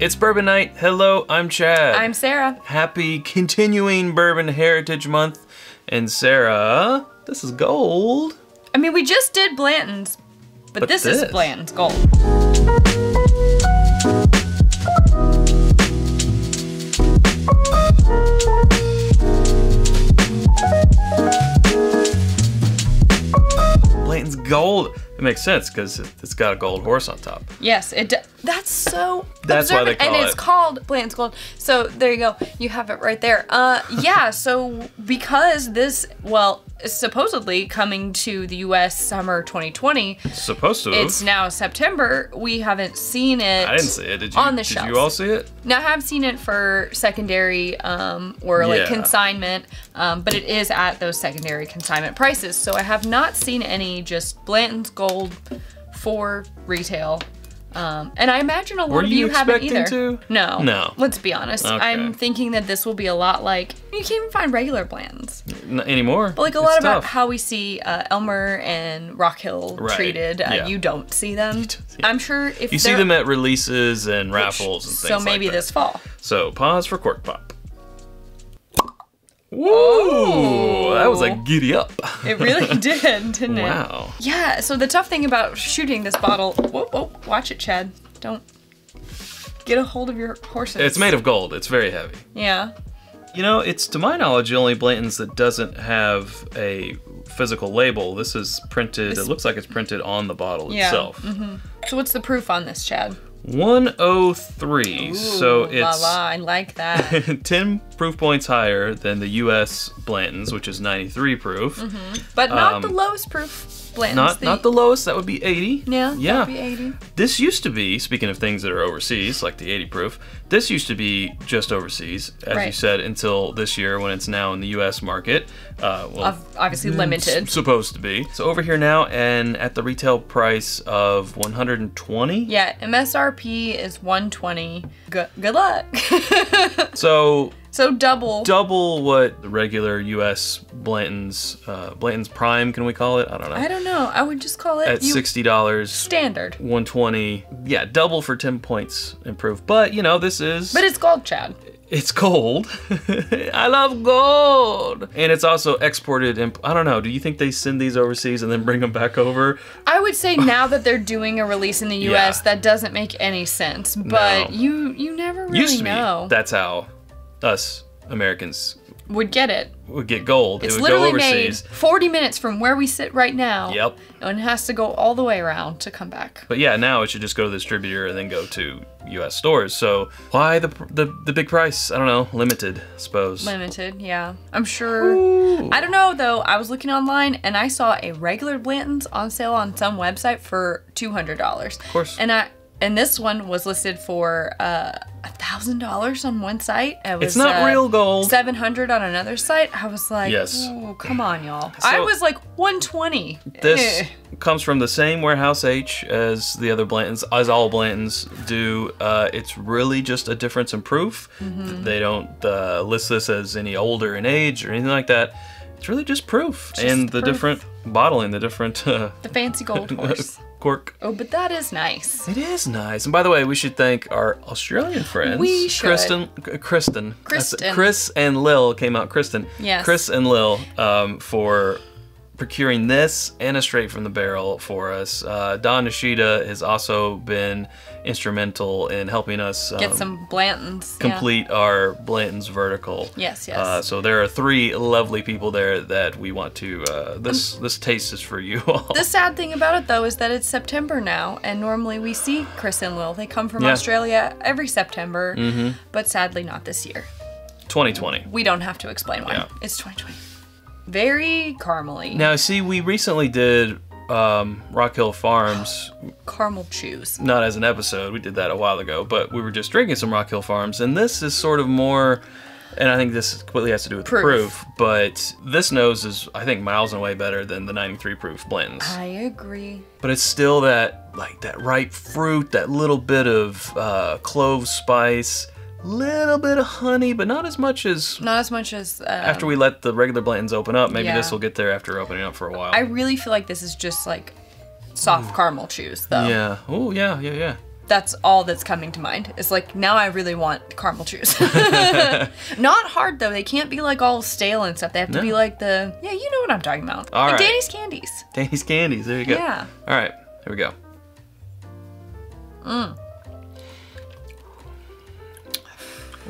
It's Bourbon Night. Hello, I'm Chad. I'm Sarah. Happy continuing Bourbon Heritage Month. And Sarah, this is gold. I mean, we just did Blanton's, but this is Blanton's gold. Blanton's gold. It makes sense because it's got a gold horse on top. Yes, that's so That's why they call it. And it's called Blanton's Gold. So there you go. You have it right there. Yeah, so because this, well, is supposedly coming to the U.S. summer 2020. Supposed to. It's now September. We haven't seen it. I didn't see it. Did you? On the shelf. Did you all see it? Now, I have seen it for secondary or like consignment, but it is at those secondary consignment prices. So I have not seen any just Blanton's Gold for retail. And I imagine a lot of you haven't either. To? No. No. Let's be honest. Okay. I'm thinking that this will be a lot like, you can't even find regular Blantons. Not anymore. But like a lot about how we see Elmer and Rock Hill treated. You don't see them. I'm sure if you see them at releases and raffles and things like that. So maybe this fall. So pause for cork pop. Woo! That was a giddy up. It really did, didn't it? Wow. Yeah, so the tough thing about shooting this bottle, whoa, watch it, Chad. Don't get a hold of your horses. It's made of gold. It's very heavy. Yeah. You know, it's to my knowledge the only Blanton's that doesn't have a physical label. This is printed, it looks like it's printed on the bottle itself. So what's the proof on this, Chad? 103. Ooh, so it's I like that. 10 proof points higher than the US Blanton's, which is 93 proof. But not the lowest proof Blanton's. Not the lowest, that would be 80. Yeah, that would be 80. This used to be, speaking of things that are overseas, like the 80 proof, this used to be just overseas, as you said, until this year when it's now in the US market. Well, obviously limited. Supposed to be. So over here now, and at the retail price of 120. Yeah, MSRP is 120. Good luck. So double. Double what the regular US Blanton's Prime, can we call it? I don't know. I don't know. I would just call it at $60. Standard. 120. Yeah, double for 10 points improved. But you know, this is. But it's gold, Chad. It's gold. I love gold. And it's also exported. I don't know. Do you think they send these overseas and then bring them back over? I would say now that they're doing a release in the U.S., that doesn't make any sense. But you never really Used to know. Be. That's how us Americans would get it. Would get gold. It's it would literally go overseas. made 40 minutes from where we sit right now. Yep. And it has to go all the way around to come back. But yeah, now it should just go to the distributor and then go to U.S. stores. So why the big price? I don't know. Limited, I suppose. Limited, yeah. I'm sure. Ooh. I don't know though. I was looking online and I saw a regular Blanton's on sale on some website for $200. Of course. And this one was listed for $1,000 on one site. It was, it's not real gold. $700 on another site. I was like, oh, come on, y'all. I was like 120. This comes from the same warehouse H as the other Blantons, as all Blantons do. It's really just a difference in proof. They don't list this as any older in age or anything like that. It's really just proof. And the different bottling, the different... the fancy gold horse. Cork. Oh, but that is nice. It is nice. And by the way, we should thank our Australian friends. We should. Kristen. Chris and Lil came out. Kristen. Yes. Chris and Lil for procuring this and a straight from the barrel for us. Don Nishida has also been instrumental in helping us get some Blantons. Complete our Blanton's vertical. Yes. So there are 3 lovely people there that we want to. This taste is for you all. The sad thing about it though is that it's September now, and normally we see Chris and Lil. They come from Australia every September, but sadly not this year. 2020. We don't have to explain why. It's 2020. Very caramely. Now, see, we recently did Rock Hill Farms. Caramel chews. Not as an episode, we did that a while ago, but we were just drinking some Rock Hill Farms, and this is sort of more, and I think this completely has to do with the proof, but this nose is, I think, miles and way better than the 93 proof Blanton's. I agree. But it's still that, like, that ripe fruit, that little bit of clove spice, little bit of honey, but not as much as after we let the regular Blantons open up. Maybe this will get there after opening up for a while. I really feel like this is just like soft caramel chews, though. Yeah. Oh, yeah. That's all that's coming to mind. It's like, now I really want caramel chews. Not hard though. They can't be like all stale and stuff. They have to be like the, yeah, you know what I'm talking about. All like right. Danny's Candies. Danny's Candies. There you go. Yeah. All right. Here we go.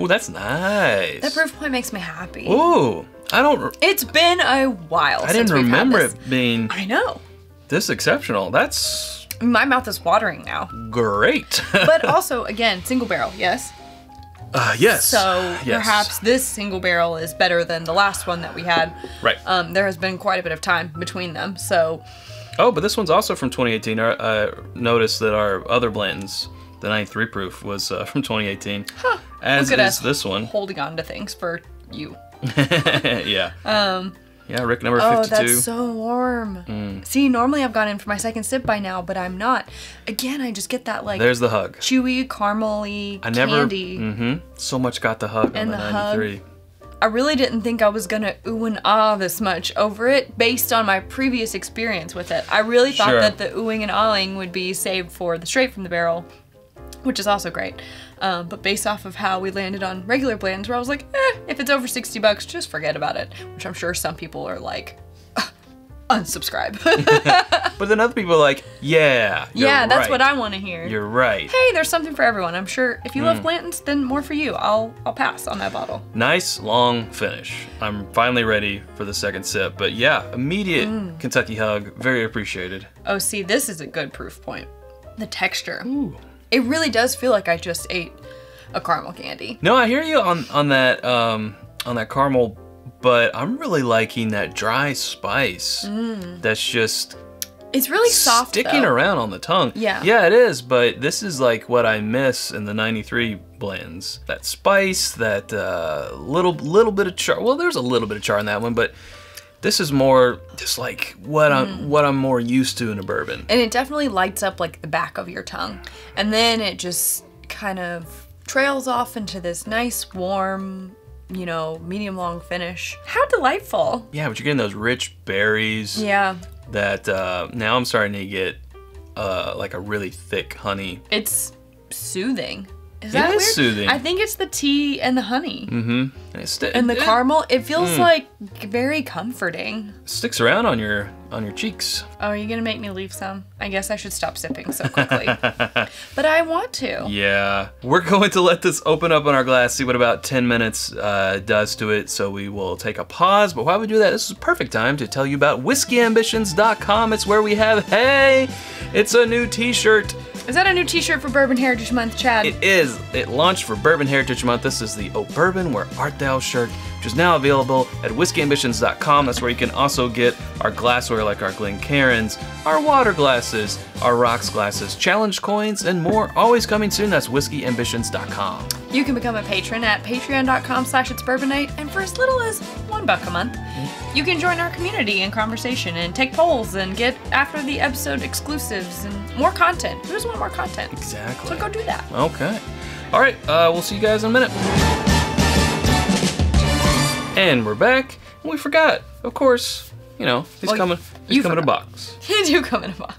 Oh, that's nice. That proof point makes me happy. Ooh, I don't. It's been a while. I didn't remember it being. I know. This exceptional. That's. My mouth is watering now. Great. But also, again, single barrel, yes? Yes. So perhaps this single barrel is better than the last one that we had. Right. There has been quite a bit of time between them, so. Oh, but this one's also from 2018. I noticed that our other Blantons, the 93 proof, was from 2018. Huh. As is this one. Holding on to things for you. Yeah. Yeah, Rick number 52. Oh, that's so warm. See, normally I've gone in for my second sip by now, but I'm not. Again, I just get that like. There's the hug. Chewy, caramely candy. So much got the hug on the 93. Hug. I really didn't think I was gonna ooh and ah this much over it based on my previous experience with it. I really thought that the oohing and ahhing would be saved for the straight from the barrel, which is also great. But based off of how we landed on regular Blantons, where I was like, if it's over $60, just forget about it. Which I'm sure some people are like, unsubscribe. But then other people are like, yeah, that's what I want to hear. You're right. Hey, there's something for everyone. I'm sure if you love Blantons, then more for you. I'll pass on that bottle. Nice long finish. I'm finally ready for the second sip. But yeah, immediate Kentucky hug. Very appreciated. Oh, see, this is a good proof point. The texture. Ooh. It really does feel like I just ate a caramel candy. No, I hear you on that caramel, but I'm really liking that dry spice. That's just it's really soft, sticking around on the tongue. Yeah. Yeah, it is, but this is like what I miss in the 93 blends. That spice, that little bit of char. Well, there's a little bit of char in that one, but this is more just like what I'm more used to in a bourbon. And it definitely lights up like the back of your tongue. And then it just kind of trails off into this nice, warm, you know, medium long finish. How delightful. Yeah, but you're getting those rich berries. Yeah. That now I'm starting to get like a really thick honey. It's soothing. Is that weird? It is soothing. I think it's the tea and the honey. And the caramel. It feels like very comforting. Sticks around on your cheeks. Oh, are you gonna make me leave some? I guess I should stop sipping so quickly. But I want to. Yeah. We're going to let this open up on our glass, see what about 10 minutes does to it. So we will take a pause. But while we do that, this is a perfect time to tell you about whiskyambitions.com. It's where we have, hey, it's a new t-shirt. Is that a new t-shirt for Bourbon Heritage Month, Chad? It is. It launched for Bourbon Heritage Month. This is the Oh Bourbon, Where Art Thou shirt, which is now available at whiskyambitions.com. That's where you can also get our glassware like our Glencairns, our water glasses, our rocks glasses, challenge coins, and more. Always coming soon. That's whiskyambitions.com. You can become a patron at patreon.com/itsbourbonnight, and for as little as $1 a month, you can join our community in conversation and take polls and get after the episode exclusives and more content. Who doesn't want more content? Exactly. So go do that. Okay. All right. We'll see you guys in a minute. And we're back. And we forgot. Of course, you know, he's coming in a box. He do come in a box.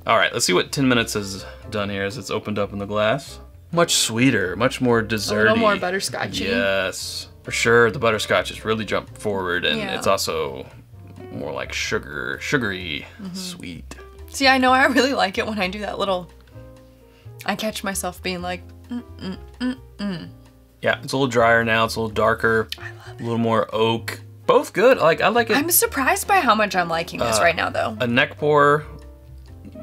All right. Let's see what 10 minutes has done here as it's opened up in the glass. Much sweeter, much more desserty. A little more butterscotchy. Yes, for sure. The butterscotch has really jumped forward, and it's also more like sugary, sweet. See, I know I really like it when I do that little. I catch myself being like, Yeah, it's a little drier now. It's a little darker. I love it. A little more oak. Both good. I like it. I'm surprised by how much I'm liking this right now, though. A neck pour,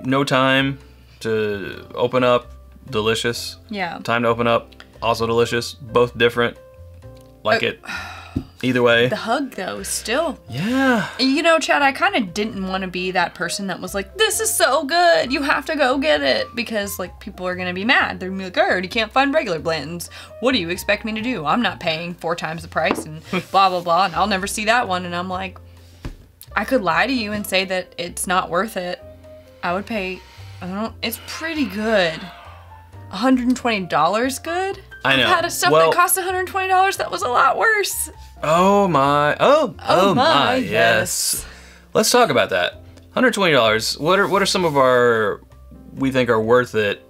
no time to open up. Delicious. Yeah. Time to open up. Also delicious. Both different. Like it. Either way. The hug, though, is still. Yeah. You know, Chad, I kind of didn't want to be that person that was like, this is so good, you have to go get it. Because, like, people are going to be mad. They're going to be like, you can't find regular Blantons. What do you expect me to do? I'm not paying 4 times the price and blah, blah, blah. And I'll never see that one. And I'm like, I could lie to you and say that it's not worth it. I would pay, it's pretty good. $120 good? I know. I've had a stuff that cost $120 that was a lot worse. Oh my. Oh my. Yes. Yes. Let's talk about that. $120. What are some of our we think are worth it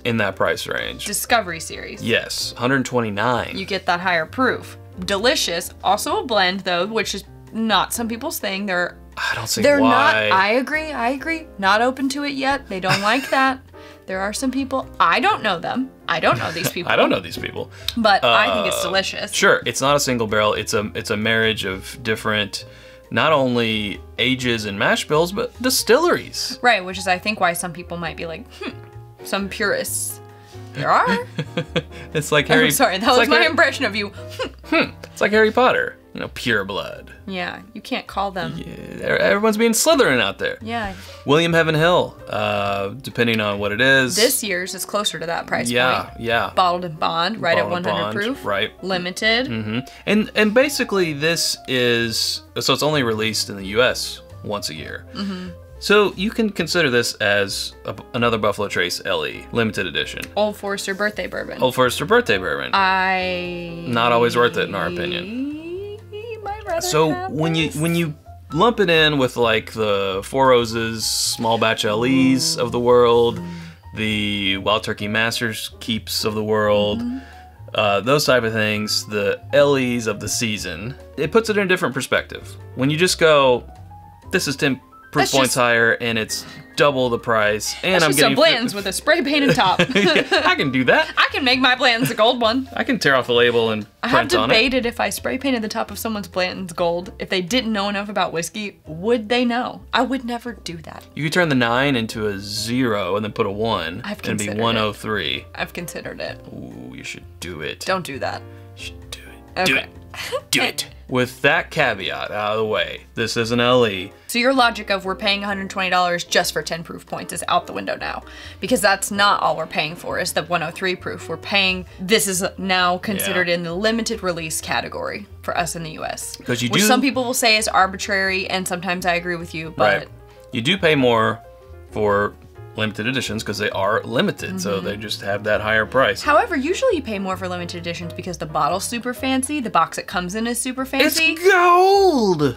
in that price range. Discovery Series. Yes, 129. You get that higher proof. Delicious. Also a blend though, which is not some people's thing. I don't see they're why. Not. I agree. Not open to it yet. They don't like that. There are some people. I don't know them. I don't know these people. I don't know these people. But I think it's delicious. Sure, it's not a single barrel. It's a marriage of different, not only ages and mash bills, but distilleries. Right, which is I think why some people might be like, some purists. There are. It's like Harry. I'm sorry, that was like my impression of you. It's like Harry Potter. You know, pure blood. Yeah, you can't call them. Yeah, everyone's being Slytherin out there. Yeah. William Heaven Hill, depending on what it is. This year's is closer to that price point. Yeah. Bottled in bond, right at 100 proof. Right. Limited. Mm-hmm. And basically this is, so it's only released in the U.S. once a year. Mm-hmm. So you can consider this as another Buffalo Trace LE, limited edition. Old Forester birthday bourbon. Old Forester birthday bourbon. Not always worth it in our opinion. So when you lump it in with like the Four Roses small batch LEs of the world, the Wild Turkey Masters keeps of the world, those type of things, the LEs of the season, it puts it in a different perspective. When you just go, this is 10 proof points higher and it's double the price, and I'm getting some Blantons with a spray painted top. I can do that. I can make my Blantons a gold one. I can tear off the label and print on it. I have debated if I spray painted the top of someone's Blanton's gold, if they didn't know enough about whiskey, would they know? I would never do that. You could turn the 9 into a 0 and then put a 1 and be 103. I've considered it. Ooh, you should do it. Don't do that. You should do it. Okay. Do it. Do it. With that caveat out of the way, this is an LE. So your logic of we're paying $120 just for 10 proof points is out the window now. Because that's not all we're paying for, is the 103 proof. We're paying, this is now considered in the limited release category for us in the US. Which some people will say is arbitrary, and sometimes I agree with you, but... Right. You do pay more for limited editions because they are limited, so they just have that higher price. However, usually you pay more for limited editions because the bottle's super fancy, the box it comes in is super fancy. It's gold!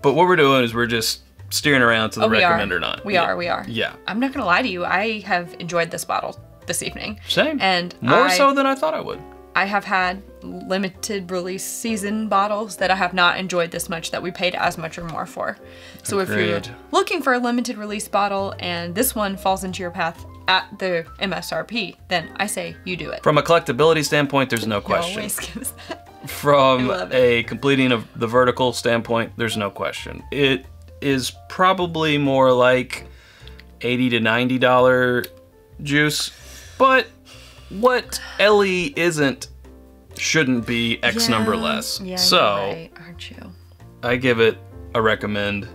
But what we're doing is we're just steering around to the recommend or not. We are. Yeah. I'm not gonna lie to you, I have enjoyed this bottle this evening. Same. And more so than I thought I would. I have had limited release season bottles that I have not enjoyed this much, that we paid as much or more for. So if you're looking for a limited release bottle and this one falls into your path at the MSRP, then I say you do it. From a collectability standpoint, there's no question. Always gives that. From a completing of the vertical standpoint, there's no question. It is probably more like $80 to $90 juice, but what LE isn't shouldn't be X number less. Yeah, so, you're right, aren't you? I give it a recommend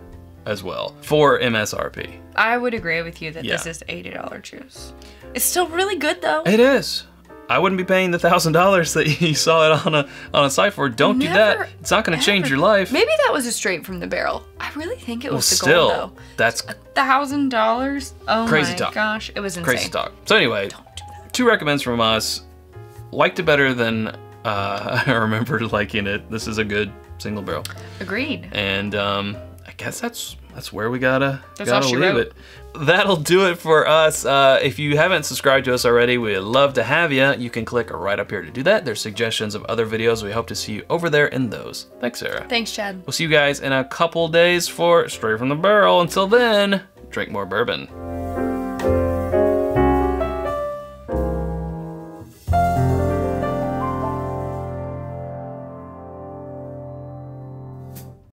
as well for MSRP. I would agree with you that this is $80 juice. It's still really good though. It is. I wouldn't be paying the $1,000 that you saw it on a site for. Don't do that. It's not going to change your life. Maybe that was a straight from the barrel. I really think it was the still, gold though. That's $1,000. Oh crazy my talk. gosh, it was insane. Crazy talk. So anyway, 2 recommends from us. Liked it better than I remember liking it. This is a good single barrel. Agreed. And I guess that's where we gotta leave it. That'll do it for us. If you haven't subscribed to us already, we'd love to have you. You can click right up here to do that. There's suggestions of other videos. We hope to see you over there in those. Thanks, Sarah. Thanks, Chad. We'll see you guys in a couple days for Straight from the Barrel. Until then, drink more bourbon.